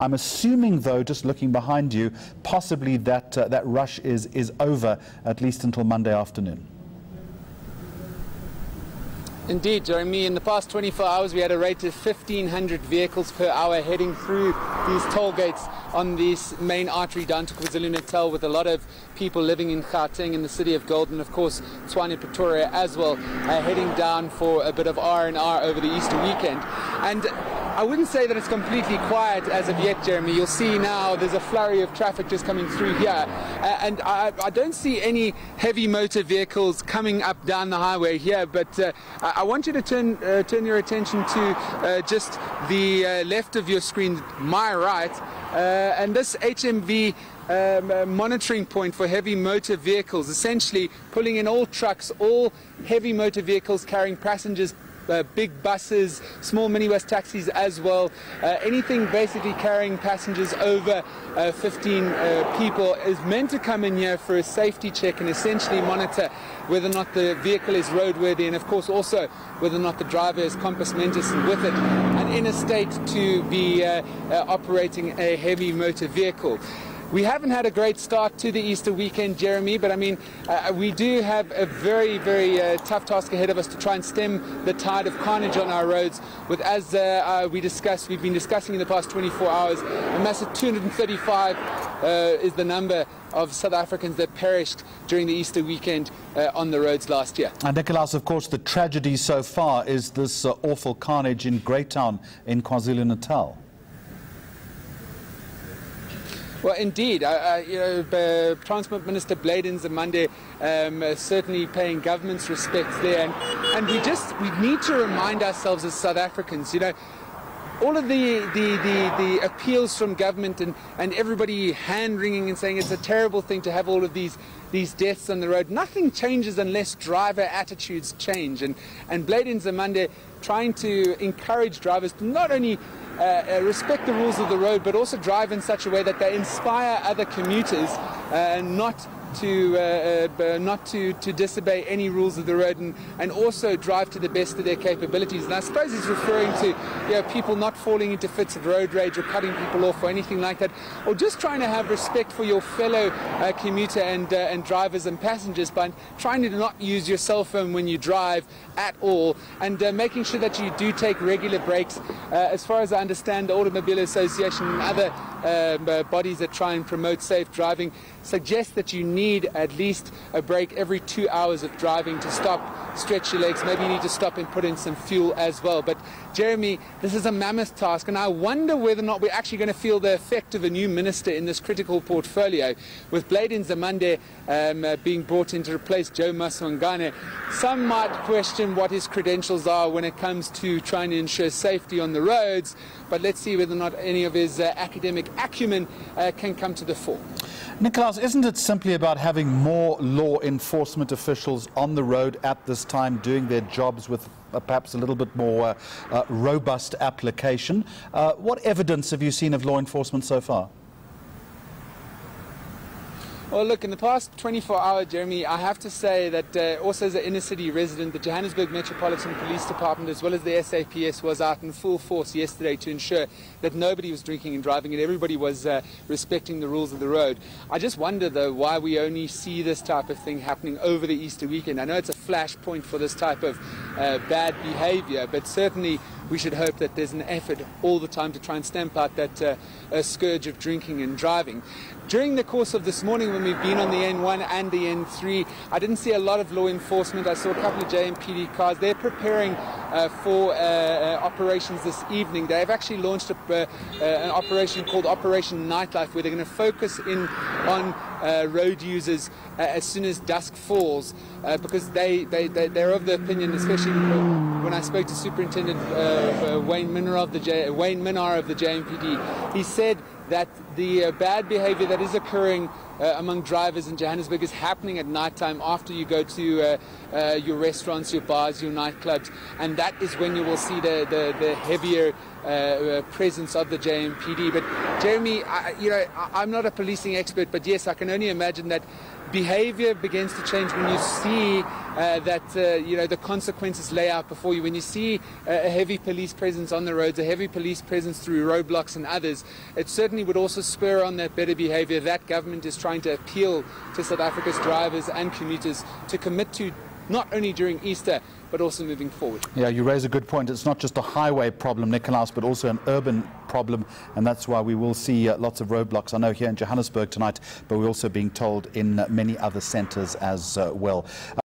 I'm assuming, though, just looking behind you, possibly that rush is over, at least until Monday afternoon. Indeed, Jeremy. In the past 24 hours, we had a rate of 1,500 vehicles per hour heading through these toll gates on this main artery down to KwaZulu-Natal, with a lot of people living in Gauteng, in the city of Gold, and of course Tshwane, Pretoria as well, heading down for a bit of R&R over the Easter weekend. And I wouldn't say that it's completely quiet as of yet, Jeremy. You'll see now there's a flurry of traffic just coming through here. And I don't see any heavy motor vehicles coming up down the highway here, but I want you to turn your attention to just the left of your screen, my right, and this HMV monitoring point for heavy motor vehicles, essentially pulling in all trucks, all heavy motor vehicles carrying passengers, big buses, small minibus taxis as well. Anything basically carrying passengers over 15 people is meant to come in here for a safety check and essentially monitor whether or not the vehicle is roadworthy, and of course also whether or not the driver is compos mentis and with it and in a state to be operating a heavy motor vehicle. We haven't had a great start to the Easter weekend, Jeremy, but I mean, we do have a very, very tough task ahead of us to try and stem the tide of carnage on our roads. With, as we've been discussing in the past 24 hours, a massive 235 is the number of South Africans that perished during the Easter weekend on the roads last year. And Nickolaus, of course, the tragedy so far is this awful carnage in Greytown in KwaZulu-Natal. Well, indeed, Transport Minister Blade Nzimande certainly paying government's respects there, and we need to remind ourselves as South Africans, you know, all of the appeals from government and everybody hand-wringing and saying it's a terrible thing to have all of these deaths on the road. Nothing changes unless driver attitudes change, and Blade Nzimande trying to encourage drivers to not only respect the rules of the road, but also drive in such a way that they inspire other commuters not to disobey any rules of the road, and also drive to the best of their capabilities. And I suppose he's referring to people not falling into fits of road rage or cutting people off or anything like that, or just trying to have respect for your fellow commuter and drivers and passengers by trying to not use your cell phone when you drive at all, and making sure that you do take regular breaks. As far as I understand, the Automobile Association and other bodies that try and promote safe driving suggest that you need at least a break every 2 hours of driving to stop, stretch your legs. Maybe you need to stop and put in some fuel as well. But Jeremy, this is a mammoth task, and I wonder whether or not we're actually going to feel the effect of a new minister in this critical portfolio. With Blade Nzimande being brought in to replace Joe Maswangane, some might question what his credentials are when it comes to trying to ensure safety on the roads, but let's see whether or not any of his academic acumen can come to the fore. Nickolaus, isn't it simply about having more law enforcement officials on the road at this time doing their jobs with perhaps a little bit more robust application? What evidence have you seen of law enforcement so far? Well, look, in the past 24 hours, Jeremy, I have to say that also as an inner city resident, the Johannesburg Metropolitan Police Department as well as the SAPS was out in full force yesterday to ensure that nobody was drinking and driving and everybody was respecting the rules of the road. I just wonder, though, why we only see this type of thing happening over the Easter weekend. I know it's a flashpoint for this type of bad behavior, but certainly we should hope that there's an effort all the time to try and stamp out that scourge of drinking and driving. During the course of this morning, when we've been on the N1 and the N3, I didn't see a lot of law enforcement. I saw a couple of JMPD cars. They're preparing for operations this evening. They've actually launched an operation called Operation Nightlife, where they're going to focus in on road users as soon as dusk falls, because they're of the opinion, especially when I spoke to Superintendent Wayne Minnar of the JMPD, he said that the bad behavior that is occurring among drivers in Johannesburg is happening at night time after you go to your restaurants, your bars, your nightclubs, and that is when you will see the heavier presence of the JMPD. But Jeremy, I'm not a policing expert, but yes, I can only imagine that behavior begins to change when you see the consequences lay out before you. When you see a heavy police presence on the roads, a heavy police presence through roadblocks and others, it certainly would also spur on that better behavior that government is trying to appeal to South Africa's drivers and commuters to commit to, not only during Easter, but also moving forward. Yeah, you raise a good point. It's not just a highway problem, Nickolaus, but also an urban problem, and that's why we will see lots of roadblocks. I know here in Johannesburg tonight, but we're also being told in many other centres as well.